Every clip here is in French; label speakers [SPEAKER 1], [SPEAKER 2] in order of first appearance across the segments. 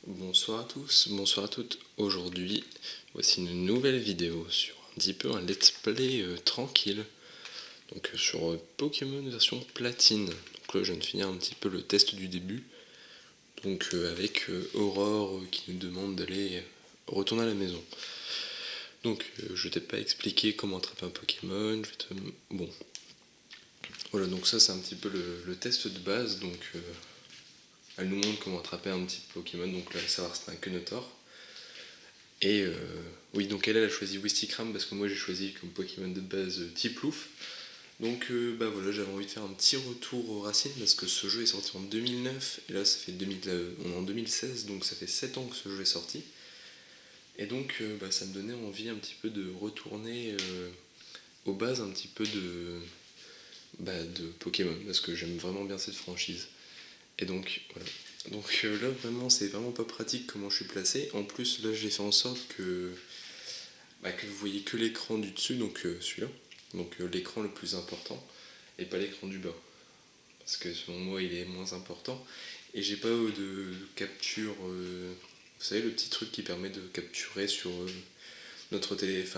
[SPEAKER 1] Bonsoir à tous, bonsoir à toutes. Aujourd'hui, voici une nouvelle vidéo sur un petit peu un let's play tranquille. Donc sur Pokémon version platine. Donc là, je viens de finir un petit peu le test du début. Donc avec Aurore qui nous demande d'aller retourner à la maison. Donc je t'ai pas expliqué comment attraper un Pokémon. Bon, voilà, donc ça c'est un petit peu le test de base. Donc elle nous montre comment attraper un petit Pokémon. Donc là, savoir c'est un Kenotor. Et oui, donc elle a choisi Wistikram parce que moi j'ai choisi comme Pokémon de base Tiplouf. Donc bah voilà, j'avais envie de faire un petit retour aux racines parce que ce jeu est sorti en 2009 et là ça fait on est en 2016, donc ça fait 7 ans que ce jeu est sorti. Et donc bah, ça me donnait envie un petit peu de retourner aux bases un petit peu de Pokémon parce que j'aime vraiment bien cette franchise. Et donc voilà. Donc là vraiment c'est vraiment pas pratique comment je suis placé. En plus là j'ai fait en sorte que vous voyez que l'écran du dessus, donc celui-là, donc l'écran le plus important, et pas l'écran du bas, parce que selon moi il est moins important, et j'ai pas de capture, vous savez le petit truc qui permet de capturer sur notre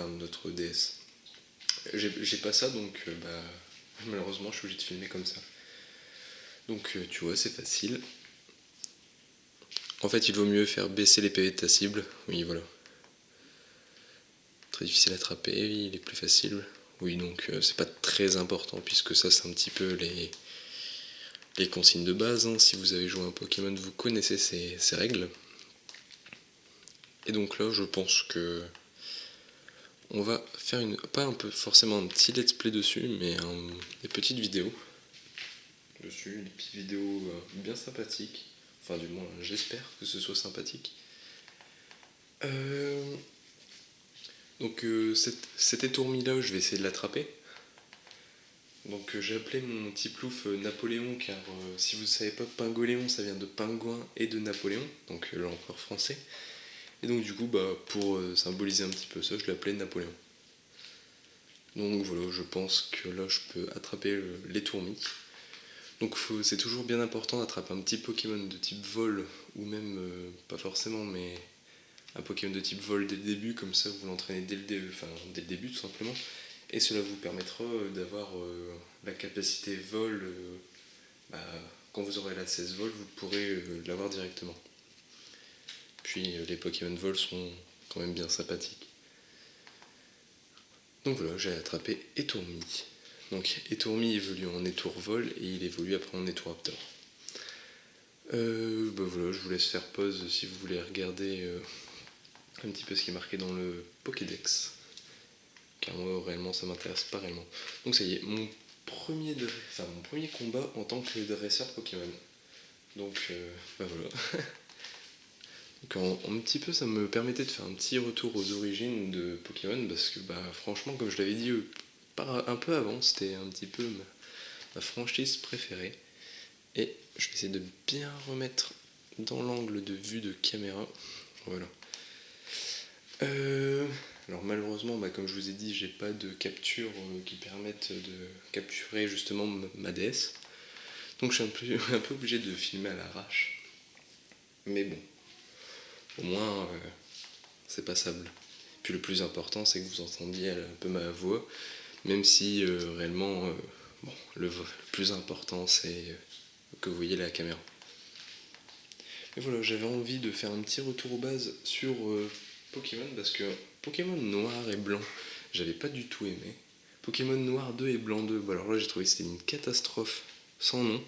[SPEAKER 1] notre DS. J'ai pas ça, donc bah, malheureusement je suis obligé de filmer comme ça. Donc tu vois c'est facile. En fait il vaut mieux faire baisser les PV de ta cible, oui voilà. Très difficile à attraper, il est plus facile. Oui, donc c'est pas très important puisque ça c'est un petit peu les consignes de base. Hein. Si vous avez joué à un Pokémon, vous connaissez ces règles. Et donc là, je pense que on va faire pas un peu forcément un petit let's play dessus, mais des petites vidéos dessus, des petites vidéos bien sympathiques. Enfin, du moins, j'espère que ce soit sympathique. Euh, donc cet étourmi-là, je vais essayer de l'attraper. Donc j'ai appelé mon petit plouf Napoléon car si vous ne savez pas, Pingoléon ça vient de pingouin et de Napoléon, donc l'empereur français. Et donc du coup bah, pour symboliser un petit peu ça, je l'ai appelé Napoléon. Donc voilà, je pense que là je peux attraper les tourmis. Donc c'est toujours bien important d'attraper un petit Pokémon de type vol, ou même pas forcément, mais un Pokémon de type vol dès le début, comme ça vous l'entraînez dès le début tout simplement. Et cela vous permettra d'avoir la capacité vol. Bah, quand vous aurez la 16 vol, vous pourrez l'avoir directement. Puis les Pokémon vol sont quand même bien sympathiques. Donc voilà, j'ai attrapé Etourmi. Donc Etourmi évolue en Étourvol et il évolue après en Étouraptor. Bah voilà, je vous laisse faire pause si vous voulez regarder un petit peu ce qui est marqué dans le Pokédex. Car moi réellement ça m'intéresse pas réellement. Donc ça y est, mon premier combat en tant que dresseur Pokémon. Donc bah voilà. Donc un petit peu ça me permettait de faire un petit retour aux origines de Pokémon parce que bah franchement comme je l'avais dit un peu avant, c'était un petit peu ma franchise préférée. Et je vais essayer de bien remettre dans l'angle de vue de caméra. Voilà. Alors malheureusement, bah, comme je vous ai dit, j'ai pas de capture qui permettent de capturer justement ma DS. Donc je suis un peu obligé de filmer à l'arrache. Mais bon, au moins c'est passable. Puis le plus important, c'est que vous entendiez un peu ma voix, même si réellement, bon, le plus important, c'est que vous voyez la caméra. Et voilà, j'avais envie de faire un petit retour aux bases sur Pokémon parce que Pokémon noir et blanc, j'avais pas du tout aimé. Pokémon noir 2 et blanc 2, bon, alors là j'ai trouvé que c'était une catastrophe sans nom.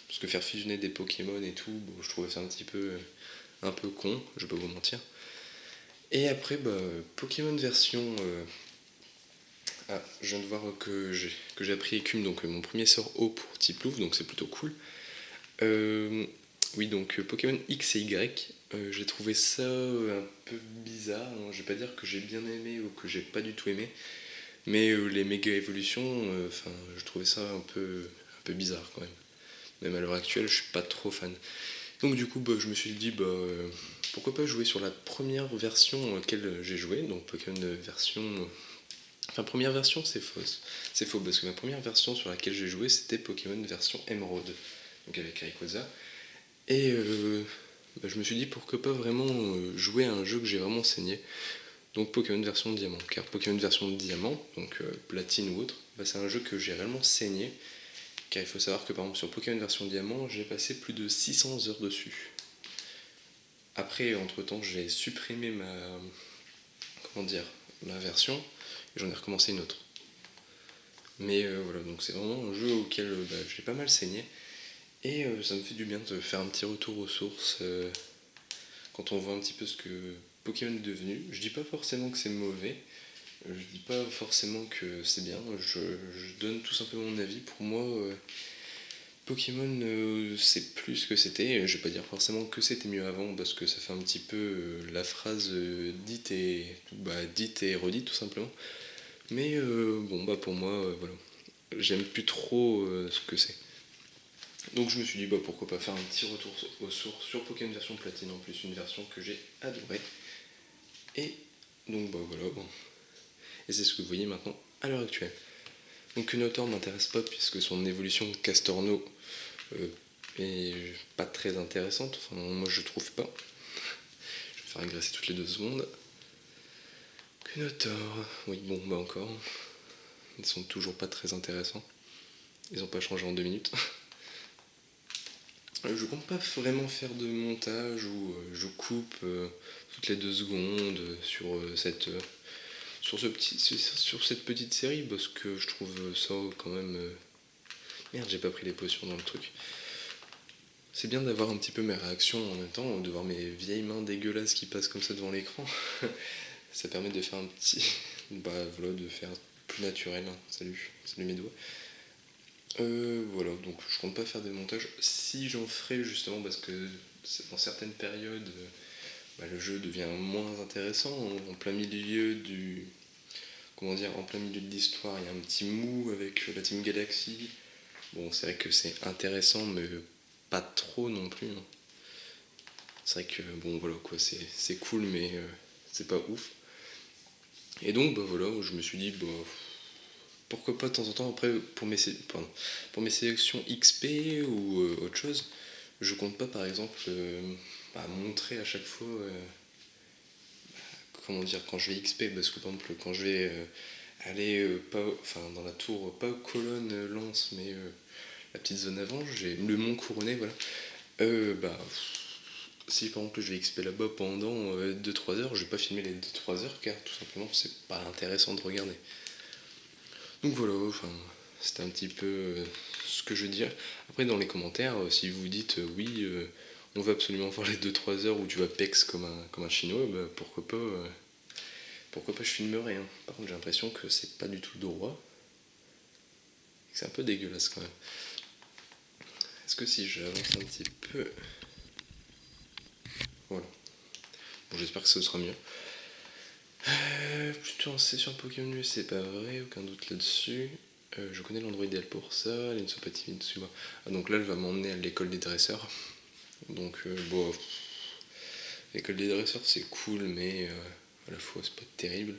[SPEAKER 1] Parce que faire fusionner des Pokémon et tout, bon, je trouvais ça un peu con, je vais pas vous mentir. Et après, bah, Pokémon version. Je viens de voir que j'ai appris Écume, donc mon premier sort haut pour Tiplouf, donc c'est plutôt cool. Oui, donc Pokémon X et Y, j'ai trouvé ça un peu bizarre. Hein. Je vais pas dire que j'ai bien aimé ou que j'ai pas du tout aimé, mais les méga évolutions, je trouvais ça un peu bizarre quand même. Même à l'heure actuelle, je suis pas trop fan. Donc du coup, bah, je me suis dit, bah, pourquoi pas jouer sur la première version à laquelle j'ai joué, donc Pokémon version. Enfin, première version, c'est fausse. C'est faux parce que ma première version sur laquelle j'ai joué, c'était Pokémon version Emerald, donc avec Rayquaza. Et bah, je me suis dit pourquoi pas vraiment jouer à un jeu que j'ai vraiment saigné. Donc Pokémon version diamant. Car Pokémon version diamant, donc platine ou autre, bah, c'est un jeu que j'ai réellement saigné. Car il faut savoir que par exemple sur Pokémon version diamant, j'ai passé plus de 600 heures dessus. Après, entre temps, j'ai supprimé ma version et j'en ai recommencé une autre. Mais voilà, donc c'est vraiment un jeu auquel bah, j'ai pas mal saigné. Et ça me fait du bien de faire un petit retour aux sources quand on voit un petit peu ce que Pokémon est devenu. Je dis pas forcément que c'est mauvais, je dis pas forcément que c'est bien, je donne tout simplement mon avis. Pour moi, Pokémon c'est plus ce que c'était. Je vais pas dire forcément que c'était mieux avant parce que ça fait un petit peu la phrase dite et redite tout simplement. Mais bon bah pour moi voilà, j'aime plus trop ce que c'est. Donc je me suis dit bah pourquoi pas faire un petit retour aux sources sur Pokémon version platine, en plus une version que j'ai adorée. Et donc bah voilà, bon. Et c'est ce que vous voyez maintenant à l'heure actuelle. Donc Unotor m'intéresse pas puisque son évolution de Castorno est pas très intéressante, enfin moi je trouve pas. Je vais faire agresser toutes les 2 secondes. Unotor, oui bon bah encore, ils sont toujours pas très intéressants. Ils ont pas changé en 2 minutes. Je compte pas vraiment faire de montage où je coupe toutes les 2 secondes sur cette petite série parce que je trouve ça quand même. Merde, j'ai pas pris les potions dans le truc. C'est bien d'avoir un petit peu mes réactions en même temps, de voir mes vieilles mains dégueulasses qui passent comme ça devant l'écran. Ça permet de faire un petit. Bah voilà, de faire plus naturel. Salut mes doigts. Voilà, donc je compte pas faire des montages. Si j'en ferai justement parce que dans certaines périodes, bah, le jeu devient moins intéressant. En plein milieu en plein milieu de l'histoire, il y a un petit mou avec la Team Galaxy. Bon, c'est vrai que c'est intéressant, mais pas trop non plus. C'est vrai que bon voilà quoi, c'est cool, mais c'est pas ouf. Et donc bah voilà, je me suis dit bah pourquoi pas de temps en temps après pour mes sélections XP ou autre chose, je compte pas par exemple montrer à chaque fois comment dire quand je vais XP, parce que par exemple quand je vais aller pas dans la tour, pas colonne lance, mais la petite zone avant, j'ai le mont couronné, voilà. Bah si par exemple je vais XP là-bas pendant 2-3 heures, je vais pas filmer les 2-3 heures car tout simplement c'est pas intéressant de regarder. Donc voilà, c'était un petit peu ce que je veux dire. Après dans les commentaires, si vous dites oui, on veut absolument voir les 2-3 heures où tu vas pex comme un chinois, bah, pourquoi pas je filmerai. Hein. Par contre j'ai l'impression que c'est pas du tout droit. C'est un peu dégueulasse quand même. Est-ce que si j'avance un petit peu... Voilà. Bon, j'espère que ce sera mieux. Plutôt en session Pokémon, c'est pas vrai, aucun doute là-dessus. Je connais l'endroit idéal pour ça, l'Insopati Mitsuma. Ah, donc là, elle va m'emmener à l'école des dresseurs. Donc, bon, l'école des dresseurs, c'est cool, mais à la fois, c'est pas terrible.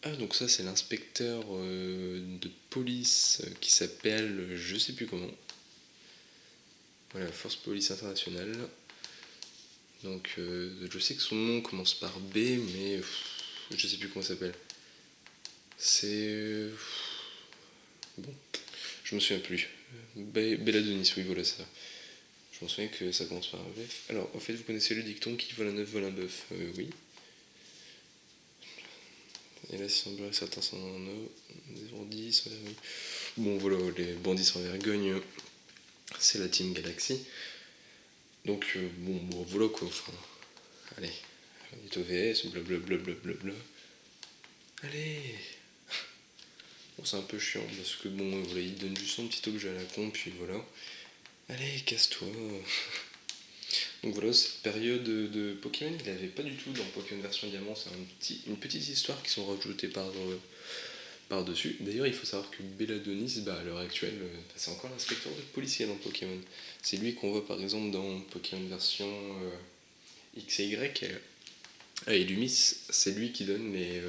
[SPEAKER 1] Ah, donc ça, c'est l'inspecteur de police qui s'appelle, je sais plus comment. Voilà, Force Police Internationale. Donc, je sais que son nom commence par B, mais je sais plus comment ça s'appelle. C'est. Bon, je me souviens plus. Belladonis, oui, voilà ça. Je me souviens que ça commence par un bœuf. Alors, en fait, vous connaissez le dicton qui vole un œuf, vole un bœuf. Oui. Et là, si on certains sont en eau, des bandits sans vergogne. Bon, voilà, les bandits sans vergogne, c'est la Team Galaxy. Donc, bon, voilà quoi. Enfin, allez, on est OVS, blablabla. Allez. Bon, c'est un peu chiant parce que bon, voilà, il donne juste un petit objet à la con, puis voilà. Allez, casse-toi. Donc voilà, cette période de Pokémon, il n'avait pas du tout dans Pokémon version Diamant. C'est une petite histoire qui sont rajoutées par-dessus. D'ailleurs, il faut savoir que Belladonis, à l'heure actuelle, c'est encore l'inspecteur de policier dans Pokémon. C'est lui qu'on voit par exemple dans Pokémon version X et Y. Et Lumis, c'est lui qui donne les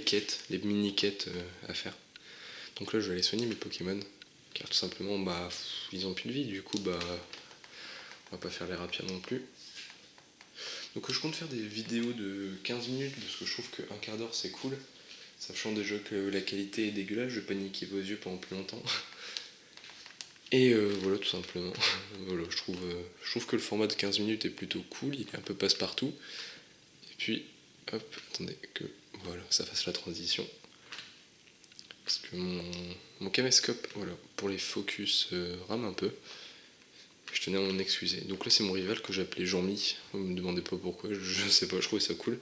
[SPEAKER 1] quêtes, les mini-quêtes à faire. Donc là, je vais aller soigner mes Pokémon. Car tout simplement, ils ont plus de vie. Du coup, On va pas faire les rapides non plus. Donc je compte faire des vidéos de 15 minutes parce que je trouve qu'un quart d'heure c'est cool. Sachant déjà que la qualité est dégueulasse, je vais pas niquer vos yeux pendant plus longtemps. Et voilà, tout simplement. Voilà, je trouve que le format de 15 minutes est plutôt cool, il est un peu passe-partout. Et puis, hop, attendez que voilà, ça fasse la transition. Parce que mon caméscope, voilà, pour les focus rame un peu. Je tenais à m'en excuser. Donc là c'est mon rival que j'ai appelé Jean-Mi. Vous me demandez pas pourquoi, je sais pas, je trouvais ça cool.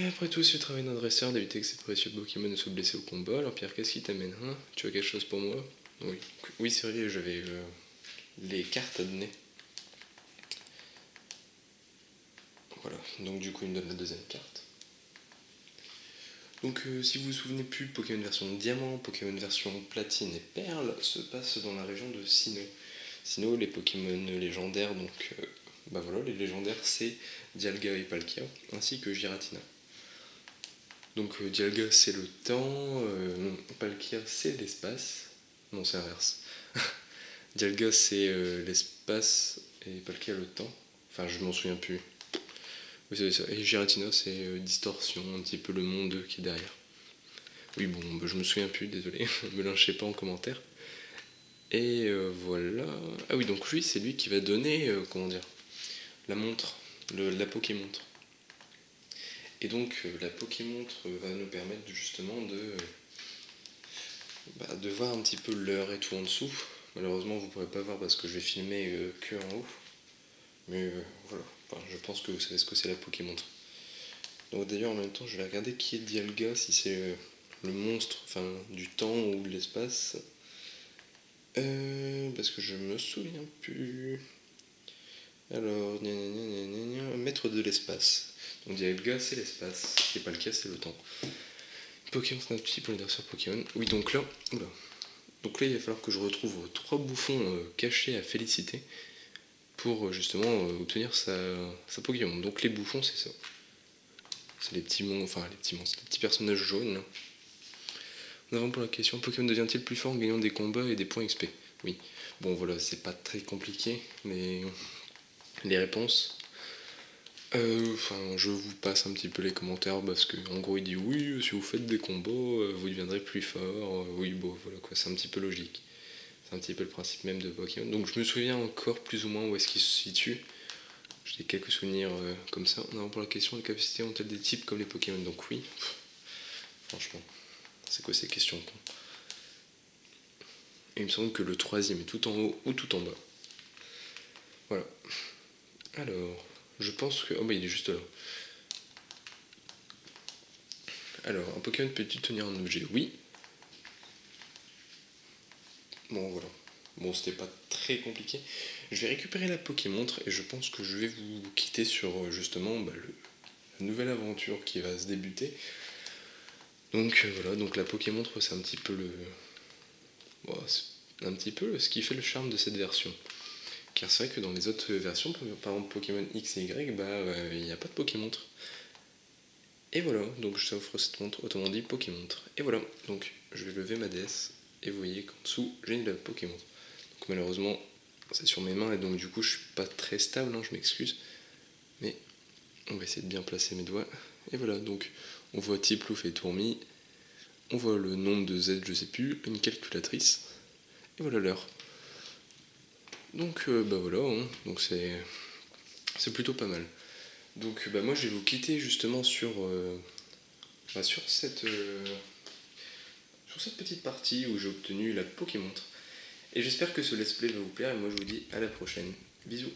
[SPEAKER 1] Après tout, si tu travailles d'un dresseur, d'éviter que ces précieux Pokémon ne soient blessés au combat. Alors Pierre, qu'est-ce qui t'amène, hein? Tu as quelque chose pour moi? Oui, oui c'est vrai, j'avais les cartes à donner. Voilà, donc du coup il me donne la deuxième carte. Donc si vous vous souvenez plus, Pokémon version diamant, Pokémon version platine et perle se passe dans la région de Sinnoh. Sinnoh, les Pokémon légendaires, donc bah voilà, les légendaires c'est Dialga et Palkia, ainsi que Giratina. Donc Dialga c'est le temps, Palkia c'est l'espace. Non, c'est l'inverse. Dialga c'est l'espace et Palkia le temps. Enfin, je m'en souviens plus. Oui, c'est ça. Et Giratina c'est distorsion, un petit peu le monde qui est derrière. Oui, bon, bah, je me souviens plus, désolé, me lynchez pas en commentaire. Et voilà. Ah oui, donc lui, c'est lui qui va donner, comment dire, la montre, la Pokémontre. Et donc la Pokémontre va nous permettre justement de voir un petit peu l'heure et tout en dessous. Malheureusement, vous ne pourrez pas voir parce que je vais filmer que en haut. Mais voilà, enfin, je pense que vous savez ce que c'est la Pokémontre. Donc d'ailleurs, en même temps, je vais regarder qui est Dialga, si c'est le monstre, enfin, du temps ou de l'espace. Parce que je me souviens plus. Alors, maître de l'espace. Donc Dialga c'est l'espace, et pas le cas c'est le temps. Pokémon Snapchat pour les adversaires Pokémon. Oui, donc là, oula. Donc là il va falloir que je retrouve 3 bouffons cachés à féliciter pour justement obtenir sa Pokémon. Donc les bouffons c'est ça. C'est les petits monstres, enfin les petits monstres, les petits personnages jaunes. En avant pour la question, Pokémon devient-il plus fort en gagnant des combats et des points XP? Oui. Bon voilà, c'est pas très compliqué, mais les réponses. Je vous passe un petit peu les commentaires parce qu'en gros il dit oui, si vous faites des combos, vous deviendrez plus fort. Oui, bon, voilà quoi, c'est un petit peu logique. C'est un petit peu le principe même de Pokémon. Donc je me souviens encore plus ou moins où est-ce qu'il se situe. J'ai quelques souvenirs comme ça. En avant pour la question, les capacités ont-elles des types comme les Pokémon? Donc oui. Franchement, c'est quoi ces questions con? Et il me semble que le troisième est tout en haut ou tout en bas. Voilà. Alors, je pense que... Oh bah il est juste là. Alors, un Pokémon peut-il tenir un objet? Oui. Bon, voilà. Bon, c'était pas très compliqué. Je vais récupérer la Pokémontre et je pense que je vais vous quitter sur justement la nouvelle aventure qui va se débuter. Donc voilà, donc la Pokémontre c'est un petit peu un petit peu ce qui fait le charme de cette version. Car c'est vrai que dans les autres versions, par exemple Pokémon X et Y, il n'y a pas de Pokémontre. Et voilà, donc je t'offre cette montre, autrement dit Pokémontre. Et voilà, donc je vais lever ma DS et vous voyez qu'en dessous j'ai une Pokémontre. Donc malheureusement c'est sur mes mains et donc du coup je suis pas très stable, hein, je m'excuse. Mais on va essayer de bien placer mes doigts. Et voilà, donc on voit Tiplouf et Tourmi, on voit le nombre de Z, je sais plus, une calculatrice, et voilà l'heure. Donc voilà, hein, donc c'est plutôt pas mal. Donc moi je vais vous quitter justement sur cette petite partie où j'ai obtenu la Pokémontre. Et j'espère que ce let's play va vous plaire et moi je vous dis à la prochaine. Bisous.